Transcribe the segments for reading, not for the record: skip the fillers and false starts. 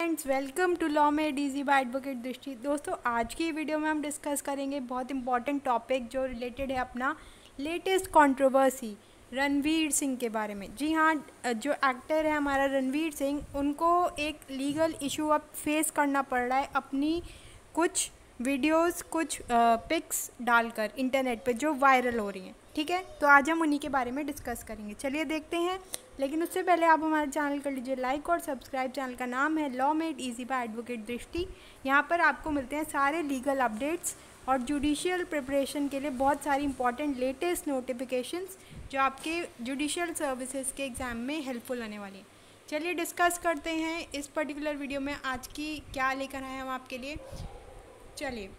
Friends, welcome to law made easy by advocate Drishti. दोस्तों, आज की वीडियो में हम डिस्कस करेंगे बहुत इंपॉर्टेंट टॉपिक जो रिलेटेड है अपना लेटेस्ट कंट्रोवर्सी रणवीर सिंह के बारे में। जी हाँ, जो एक्टर है हमारा रणवीर सिंह, उनको एक लीगल इशू अब फेस करना पड़ रहा है अपनी कुछ वीडियोस, कुछ पिक्स डालकर इंटरनेट पे जो वायरल हो रही हैं। ठीक है, तो आज हम उन्हीं के बारे में डिस्कस करेंगे। चलिए देखते हैं, लेकिन उससे पहले आप हमारा चैनल कर लीजिए लाइक और सब्सक्राइब। चैनल का नाम है law made easy by advocate Drishti. यहाँ पर आपको मिलते हैं सारे लीगल अपडेट्स और जुडिशियल प्रिपरेशन के लिए बहुत सारी इंपॉर्टेंट लेटेस्ट नोटिफिकेशंस जो आपके जुडिशियल सर्विसेज के एग्ज़ाम में हेल्पफुल होने वाली हैं। चलिए डिस्कस करते हैं इस पर्टिकुलर वीडियो में आज की क्या लेकर आए हम आपके लिए। चलिए,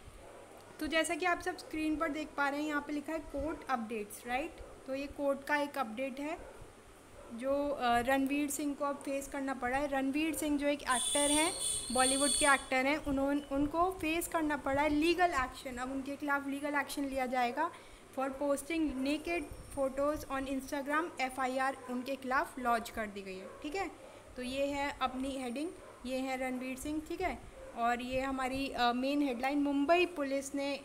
तो जैसा कि आप सब स्क्रीन पर देख पा रहे हैं, यहाँ पे लिखा है कोर्ट अपडेट्स, राइट। तो ये कोर्ट का एक अपडेट है जो रणवीर सिंह को अब फेस करना पड़ा है। रणवीर सिंह जो एक एक्टर हैं, बॉलीवुड के एक्टर हैं, उनको फेस करना पड़ा है लीगल एक्शन। अब उनके खिलाफ लीगल एक्शन लिया जाएगा for posting naked photos on Instagram. FIR उनके खिलाफ लॉन्च कर दी गई है। ठीक है, तो ये है अपनी हेडिंग, ये है रणवीर सिंह। ठीक है, और ये हमारी मेन हेडलाइन, मुंबई पुलिस ने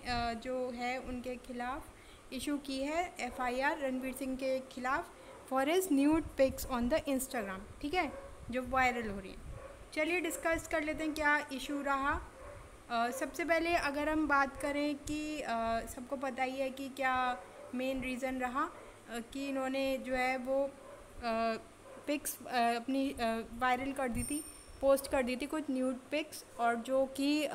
जो है उनके खिलाफ इशू की है FIR रणवीर सिंह के खिलाफ for his nude pics on the Instagram. ठीक है, जो वायरल हो रही है। चलिए डिस्कस कर लेते हैं क्या इशू रहा। सबसे पहले अगर हम बात करें कि सबको पता ही है कि क्या मेन रीज़न रहा कि इन्होंने जो है वो पिक्स अपनी वायरल कर दी थी, पोस्ट कर दी थी कुछ न्यूड पिक्स, और जो कि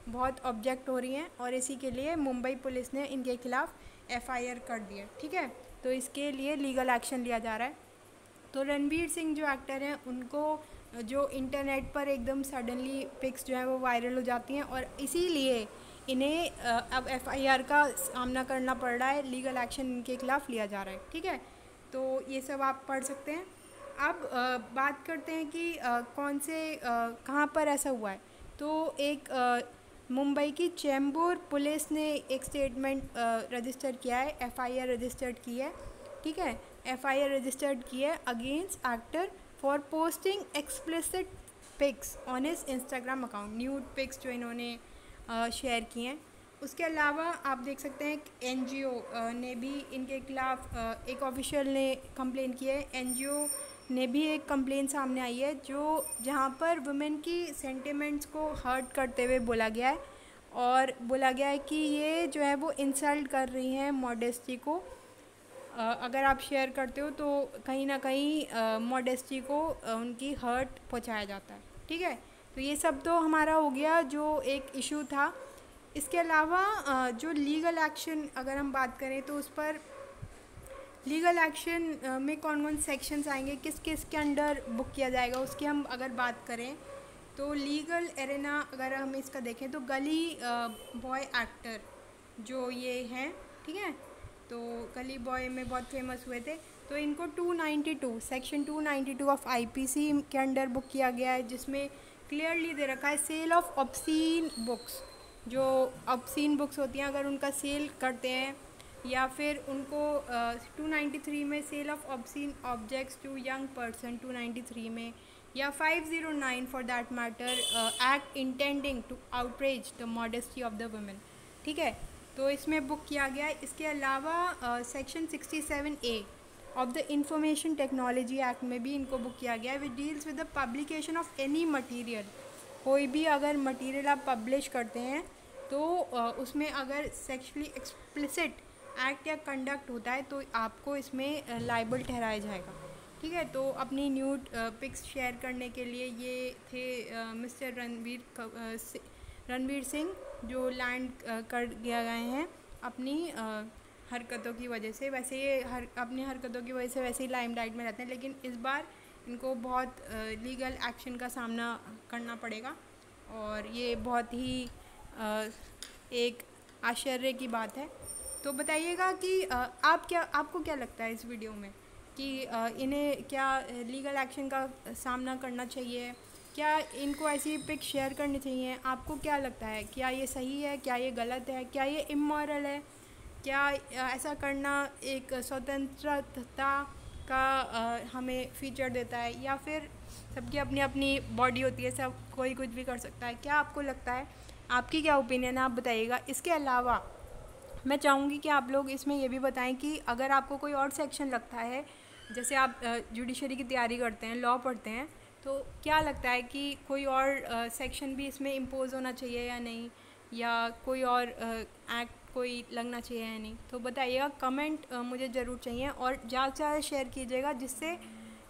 बहुत ऑब्जेक्ट हो रही हैं, और इसी के लिए मुंबई पुलिस ने इनके खिलाफ FIR कर दी है। ठीक है, तो इसके लिए लीगल एक्शन लिया जा रहा है। तो रणवीर सिंह जो एक्टर हैं, उनको जो इंटरनेट पर एकदम सडनली पिक्स जो है वो वायरल हो जाती हैं, और इसीलिए इन्हें अब FIR का सामना करना पड़ रहा है, लीगल एक्शन इनके खिलाफ लिया जा रहा है। ठीक है, तो ये सब आप पढ़ सकते हैं। अब बात करते हैं कि कौन से कहाँ पर ऐसा हुआ है। तो एक मुंबई की चेंबूर पुलिस ने एक स्टेटमेंट रजिस्टर किया है, FIR रजिस्टर्ड की है। ठीक है, FIR रजिस्टर्ड की है against actor for posting explicit pics on his Instagram account. Nude pics जो इन्होंने शेयर किए हैं। उसके अलावा आप देख सकते हैं NGO ने भी इनके खिलाफ एक ऑफिशियल ने कंप्लेन की है। NGO ने भी एक कंप्लेन सामने आई है जो जहाँ पर वुमेन की सेंटिमेंट्स को हर्ट करते हुए बोला गया है, और बोला गया है कि ये जो है वो इंसल्ट कर रही हैं मॉडेस्टी को। अगर आप शेयर करते हो तो कहीं ना कहीं मॉडेस्टी को उनकी हर्ट पहुंचाया जाता है। ठीक है, तो ये सब तो हमारा हो गया जो एक इशू था। इसके अलावा जो लीगल एक्शन अगर हम बात करें तो उस पर लीगल एक्शन में कौन कौन सेक्शंस आएंगे, किस किस के अंडर बुक किया जाएगा, उसकी हम अगर बात करें तो लीगल एरेना अगर हम इसका देखें तो गली बॉय एक्टर जो ये हैं, ठीक है, तो गली बॉय में बहुत फेमस हुए थे, तो इनको 292 सेक्शन 292 ऑफ IPC के अंडर बुक किया गया है, जिसमें क्लियरली दे रखा है सेल ऑफ ऑब्सीन बुक्स। जो ऑब्सीन बुक्स होती हैं अगर उनका सेल करते हैं, या फिर उनको 293 में sale of obscene objects to young person 293 में, या 509 for that matter act intending to outrage the modesty of the women. ठीक है, तो इसमें बुक किया गया है। इसके अलावा section 67A of the information technology act में भी इनको बुक किया गया है, which deals with the publication of any material. कोई भी अगर मटीरियल आप पब्लिश करते हैं तो उसमें अगर सेक्शुअली एक्सप्लिसिट एक्ट या कंडक्ट होता है तो आपको इसमें लाइबल ठहराया जाएगा। ठीक है, तो अपनी न्यूड पिक्स शेयर करने के लिए ये थे मिस्टर रणवीर सिंह, जो लैंड कर दिया गए हैं अपनी हरकतों की वजह से। वैसे ये अपनी हरकतों की वजह से वैसे ही लाइमलाइट में रहते हैं, लेकिन इस बार इनको बहुत लीगल एक्शन का सामना करना पड़ेगा, और ये बहुत ही एक आश्चर्य की बात है। तो बताइएगा कि आपको क्या लगता है इस वीडियो में कि इन्हें क्या लीगल एक्शन का सामना करना चाहिए, क्या इनको ऐसी पिक शेयर करनी चाहिए? आपको क्या लगता है, क्या ये सही है, क्या ये गलत है, क्या ये इमोरल है, क्या ऐसा करना एक स्वतंत्रता का हमें फीचर देता है, या फिर सबकी अपनी अपनी बॉडी होती है, सब कोई कुछ भी कर सकता है। क्या आपको लगता है, आपकी क्या ओपिनियन है, आप बताइएगा। इसके अलावा मैं चाहूँगी कि आप लोग इसमें ये भी बताएं कि अगर आपको कोई और सेक्शन लगता है, जैसे आप जुडिशरी की तैयारी करते हैं, लॉ पढ़ते हैं, तो क्या लगता है कि कोई और सेक्शन भी इसमें इम्पोज होना चाहिए या नहीं, या कोई और एक्ट कोई लगना चाहिए या नहीं, तो बताइएगा। कमेंट मुझे ज़रूर चाहिए, और ज़्यादा से ज़्यादा शेयर कीजिएगा, जिससे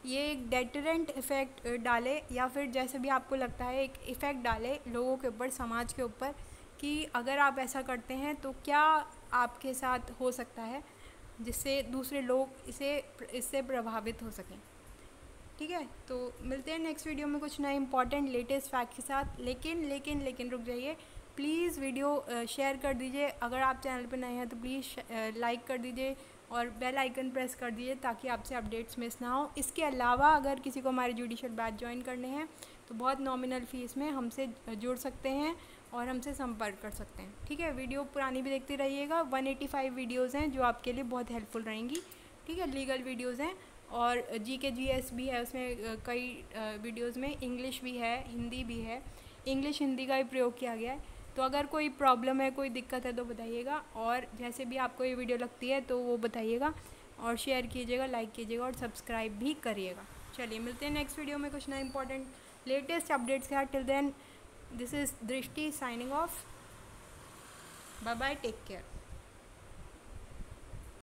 ये एक डेटरेंट इफ़ेक्ट डाले, या फिर जैसे भी आपको लगता है एक इफ़ेक्ट डाले लोगों के ऊपर, समाज के ऊपर, कि अगर आप ऐसा करते हैं तो क्या आपके साथ हो सकता है, जिससे दूसरे लोग इससे प्रभावित हो सकें। ठीक है, तो मिलते हैं नेक्स्ट वीडियो में कुछ नए इंपॉर्टेंट लेटेस्ट फैक्ट के साथ। लेकिन रुक जाइए, प्लीज़ वीडियो शेयर कर दीजिए। अगर आप चैनल पर नए हैं तो प्लीज़ लाइक कर दीजिए और बेल आइकन प्रेस कर दीजिए, ताकि आपसे अपडेट्स मिस ना हो। इसके अलावा अगर किसी को हमारे जुडिशल बैच ज्वाइन करने हैं तो बहुत नॉमिनल फ़ीस में हमसे जुड़ सकते हैं और हमसे संपर्क कर सकते हैं। ठीक है, वीडियो पुरानी भी देखते रहिएगा। 185 वीडियोज़ हैं जो आपके लिए बहुत हेल्पफुल रहेंगी। ठीक है, लीगल वीडियोज़ हैं, और जीके जीएस भी है उसमें, कई वीडियोज़ में इंग्लिश भी है, हिंदी भी है। इंग्लिश हिंदी का भी प्रयोग किया गया है। तो अगर कोई प्रॉब्लम है, कोई दिक्कत है तो बताइएगा, और जैसे भी आपको ये वीडियो लगती है तो वो बताइएगा, और शेयर कीजिएगा, लाइक कीजिएगा और सब्सक्राइब भी करिएगा। चलिए मिलते हैं नेक्स्ट वीडियो में कुछ नए इंपॉर्टेंट लेटेस्ट अपडेट्स के साथ। Till then, this is Drishti signing off. Bye bye, take care.